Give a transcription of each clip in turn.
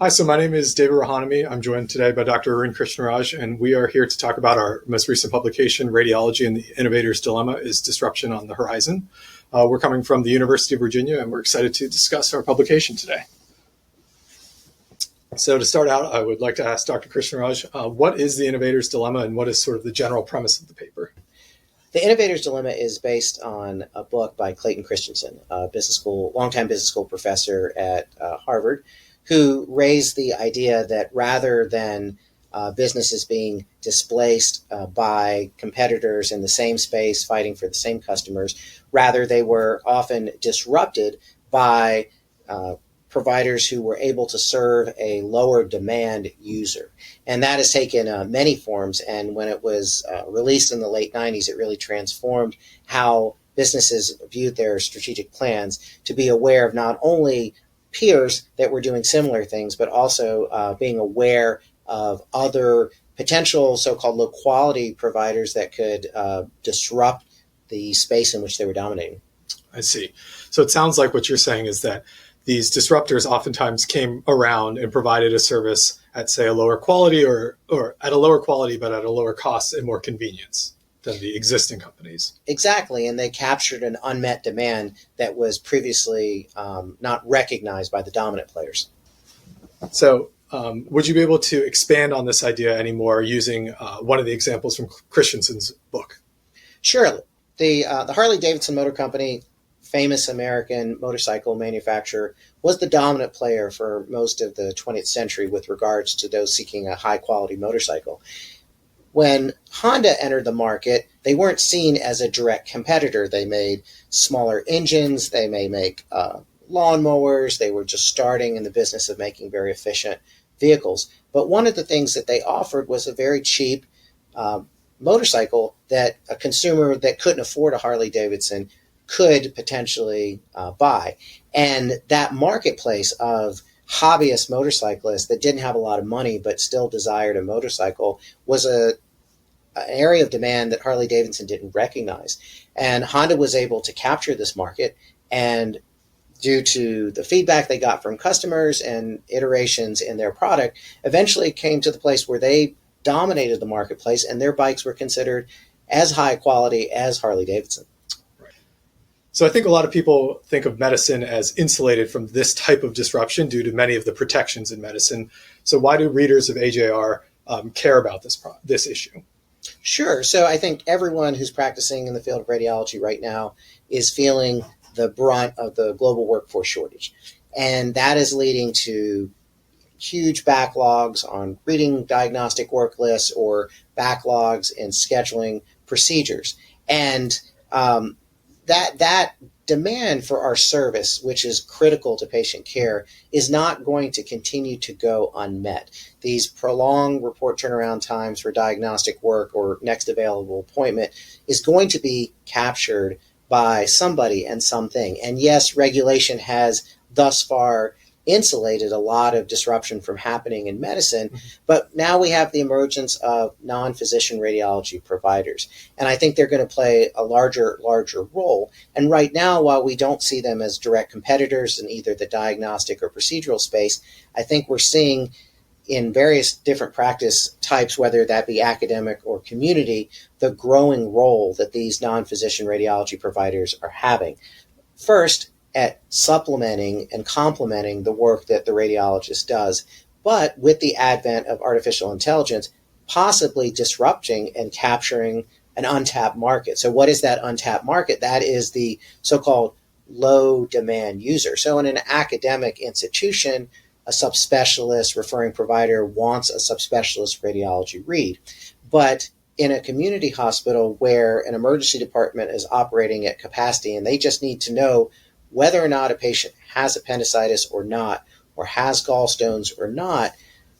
Hi, so my name is David Ruohoniemi. I'm joined today by Dr. Arun Krishnaraj, and we are here to talk about our most recent publication, Radiology and the Innovator's Dilemma: Is Disruption on the Horizon? We're coming from the University of Virginia, and we're excited to discuss our publication today. So to start out, I would like to ask Dr. Krishnaraj, what is the Innovator's Dilemma, and what is sort of the general premise of the paper? The Innovator's Dilemma is based on a book by Clayton Christensen, a longtime business school professor at Harvard, who raised the idea that rather than businesses being displaced by competitors in the same space fighting for the same customers, rather they were often disrupted by providers who were able to serve a lower demand user. And that has taken many forms. And when it was released in the late 90s, it really transformed how businesses viewed their strategic plans to be aware of not only peers that were doing similar things, but also being aware of other potential so-called low-quality providers that could disrupt the space in which they were dominating. I see. So it sounds like what you're saying is that these disruptors oftentimes came around and provided a service at, say, a lower quality or at a lower quality, but at a lower cost and more convenience than the existing companies. Exactly. And they captured an unmet demand that was previously not recognized by the dominant players. So would you be able to expand on this idea anymore using one of the examples from Christensen's book? Sure. The Harley-Davidson Motor Company, famous American motorcycle manufacturer, was the dominant player for most of the 20th century with regards to those seeking a high-quality motorcycle. When Honda entered the market, they weren't seen as a direct competitor. They made smaller engines, they may make lawnmowers, they were just starting in the business of making very efficient vehicles. But one of the things that they offered was a very cheap motorcycle that a consumer that couldn't afford a Harley-Davidson could potentially buy. And that marketplace of hobbyist motorcyclists that didn't have a lot of money but still desired a motorcycle was an area of demand that Harley-Davidson didn't recognize. And Honda was able to capture this market, and due to the feedback they got from customers and iterations in their product, eventually came to the place where they dominated the marketplace and their bikes were considered as high quality as Harley-Davidson. So I think a lot of people think of medicine as insulated from this type of disruption due to many of the protections in medicine. So why do readers of AJR care about this issue? Sure. So I think everyone who's practicing in the field of radiology right now is feeling the brunt of the global workforce shortage. And that is leading to huge backlogs on reading diagnostic work lists or backlogs in scheduling procedures. And that demand for our service, which is critical to patient care, is not going to continue to go unmet. These prolonged report turnaround times for diagnostic work or next available appointment is going to be captured by somebody and something. And yes, regulation has thus far insulated a lot of disruption from happening in medicine, but now we have the emergence of non-physician radiology providers. And I think they're going to play a larger role. And right now, while we don't see them as direct competitors in either the diagnostic or procedural space, I think we're seeing in various different practice types, whether that be academic or community, the growing role that these non-physician radiology providers are having. First, at supplementing and complementing the work that the radiologist does, but with the advent of artificial intelligence, possibly disrupting and capturing an untapped market. So what is that untapped market? That is the so-called low demand user. So in an academic institution, a subspecialist referring provider wants a subspecialist radiology read. But in a community hospital where an emergency department is operating at capacity and they just need to know whether or not a patient has appendicitis or not, or has gallstones or not,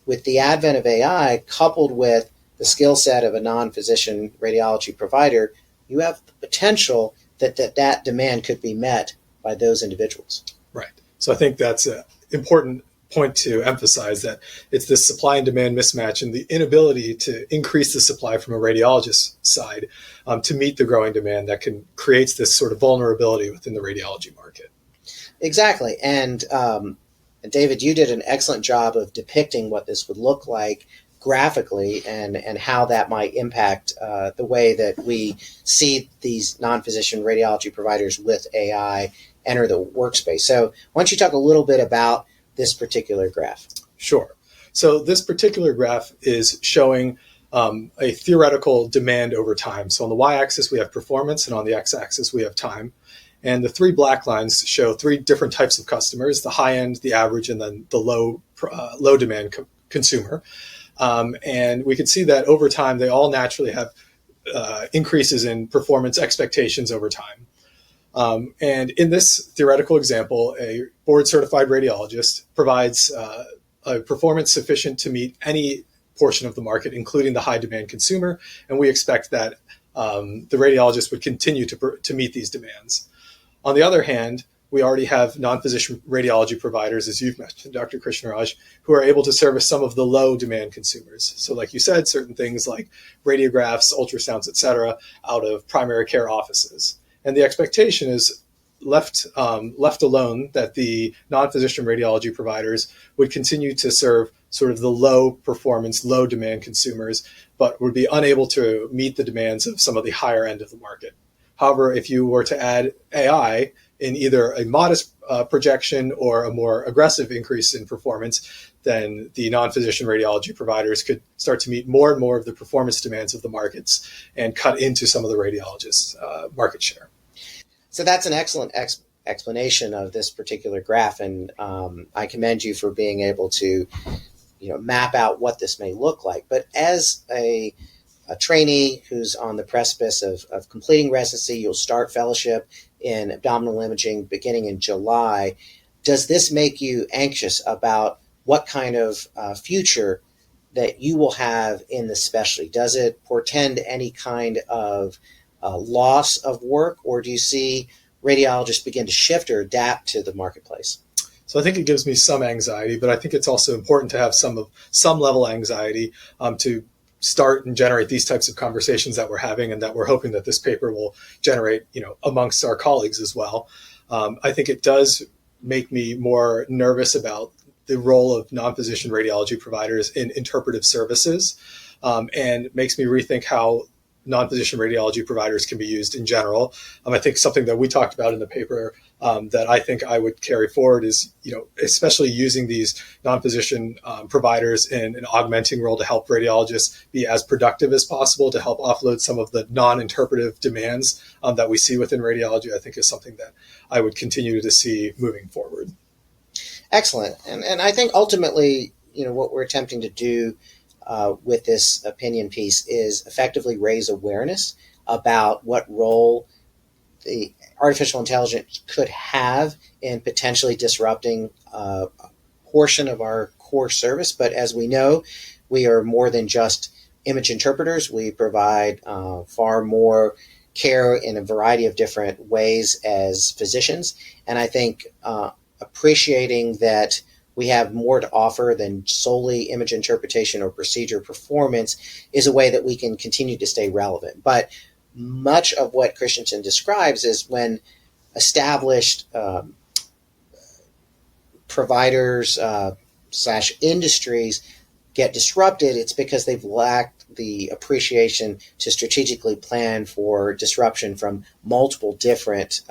with the advent of AI coupled with the skill set of a non-physician radiology provider, you have the potential that demand could be met by those individuals. Right. So I think that's an important point to emphasize, that it's this supply and demand mismatch and the inability to increase the supply from a radiologist's side to meet the growing demand that creates this sort of vulnerability within the radiology market. Exactly. And And David, you did an excellent job of depicting what this would look like graphically and how that might impact the way that we see these non-physician radiology providers with AI enter the workspace. So why don't you talk a little bit about this particular graph? Sure. So this particular graph is showing a theoretical demand over time. So on the y-axis, we have performance, and on the x-axis, we have time. And the three black lines show three different types of customers: the high end, the average, and then the low demand consumer. And we can see that over time, they all naturally have increases in performance expectations over time. And in this theoretical example, a board-certified radiologist provides a performance sufficient to meet any portion of the market, including the high-demand consumer, and we expect that the radiologist would continue to meet these demands. On the other hand, we already have non-physician radiology providers, as you've mentioned, Dr. Krishnaraj, who are able to service some of the low-demand consumers. So like you said, certain things like radiographs, ultrasounds, et cetera, out of primary care offices. And the expectation is left alone that the non-physician radiology providers would continue to serve sort of the low performance, low demand consumers, but would be unable to meet the demands of some of the higher end of the market. However, if you were to add AI in either a modest projection or a more aggressive increase in performance, then the non-physician radiology providers could start to meet more and more of the performance demands of the markets and cut into some of the radiologists' market share. So that's an excellent explanation of this particular graph, and I commend you for being able to, map out what this may look like. But as a trainee who's on the precipice of completing residency, you'll start fellowship in abdominal imaging beginning in July. Does this make you anxious about what kind of future that you will have in the specialty? Does it portend any kind of loss of work, or do you see radiologists begin to shift or adapt to the marketplace? So I think it gives me some anxiety, but I think it's also important to have some level of anxiety to start and generate these types of conversations that we're having, and that we're hoping that this paper will generate, amongst our colleagues as well. I think it does make me more nervous about the role of non-physician radiology providers in interpretive services, and makes me rethink how non-physician radiology providers can be used in general. I think something that we talked about in the paper that I think I would carry forward is, especially using these non-physician providers in an augmenting role to help radiologists be as productive as possible, to help offload some of the non-interpretive demands that we see within radiology. I think is something that I would continue to see moving forward. Excellent. And I think ultimately, what we're attempting to do with this opinion piece is effectively raise awareness about what role the artificial intelligence could have in potentially disrupting a portion of our core service. But as we know, we are more than just image interpreters. We provide far more care in a variety of different ways as physicians. And I think appreciating that we have more to offer than solely image interpretation or procedure performance is a way that we can continue to stay relevant. But much of what Christensen describes is when established providers / industries get disrupted, it's because they've lacked the appreciation to strategically plan for disruption from multiple different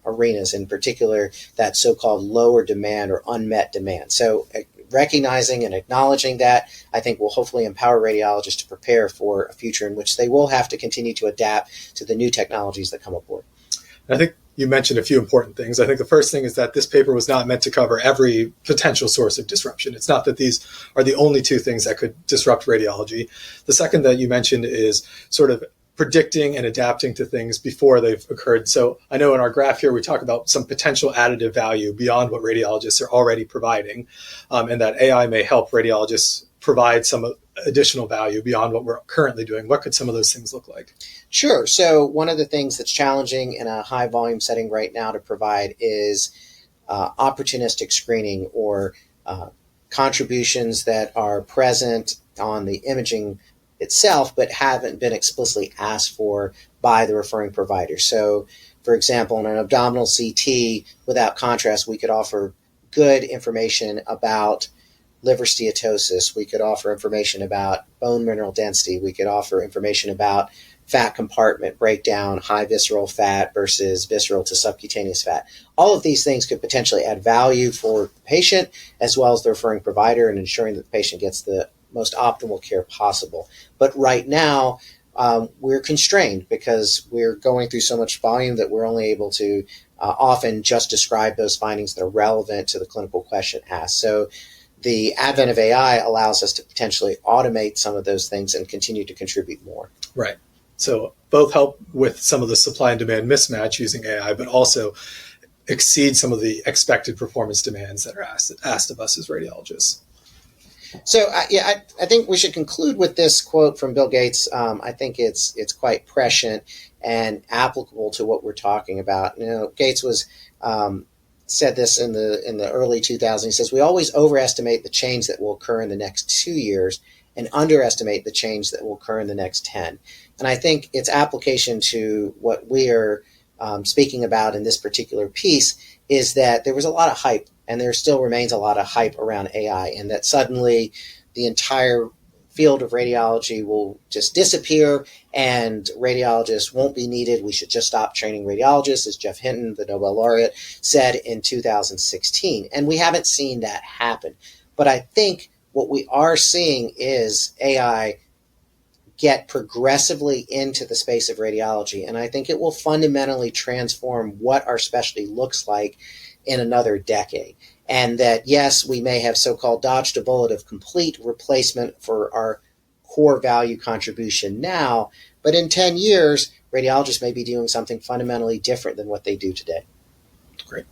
arenas, in particular that so-called lower demand or unmet demand. So recognizing and acknowledging that, I think, will hopefully empower radiologists to prepare for a future in which they will have to continue to adapt to the new technologies that come aboard. I think you mentioned a few important things. I think the first thing is that this paper was not meant to cover every potential source of disruption. It's not that these are the only two things that could disrupt radiology. The second that you mentioned is sort of predicting and adapting to things before they've occurred. So I know in our graph here, we talk about some potential additive value beyond what radiologists are already providing, and that AI may help radiologists provide some additional value beyond what we're currently doing. What could some of those things look like? Sure. So one of the things that's challenging in a high volume setting right now to provide is opportunistic screening or contributions that are present on the imaging itself, but haven't been explicitly asked for by the referring provider. So, for example, in an abdominal CT without contrast, we could offer good information about liver steatosis. We could offer information about bone mineral density. We could offer information about fat compartment breakdown, high visceral fat versus visceral to subcutaneous fat. All of these things could potentially add value for the patient as well as the referring provider in ensuring that the patient gets the most optimal care possible. But right now, we're constrained because we're going through so much volume that we're only able to often just describe those findings that are relevant to the clinical question asked. So the advent of AI allows us to potentially automate some of those things and continue to contribute more. Right. So both help with some of the supply and demand mismatch using AI, but also exceed some of the expected performance demands that are asked of us as radiologists. So I think we should conclude with this quote from Bill Gates. I think it's quite prescient and applicable to what we're talking about. Gates was said this in the early 2000s. He says, "We always overestimate the change that will occur in the next 2 years and underestimate the change that will occur in the next 10." And I think its application to what we are speaking about in this particular piece is that there was a lot of hype, and there still remains a lot of hype around AI, and that suddenly the entire field of radiology will just disappear and radiologists won't be needed. We should just stop training radiologists, as Jeff Hinton, the Nobel laureate, said in 2016. And we haven't seen that happen. But I think what we are seeing is AI get progressively into the space of radiology. And I think it will fundamentally transform what our specialty looks like in another decade. And that, yes, we may have so-called dodged a bullet of complete replacement for our core value contribution now, but in 10 years, radiologists may be doing something fundamentally different than what they do today. Great.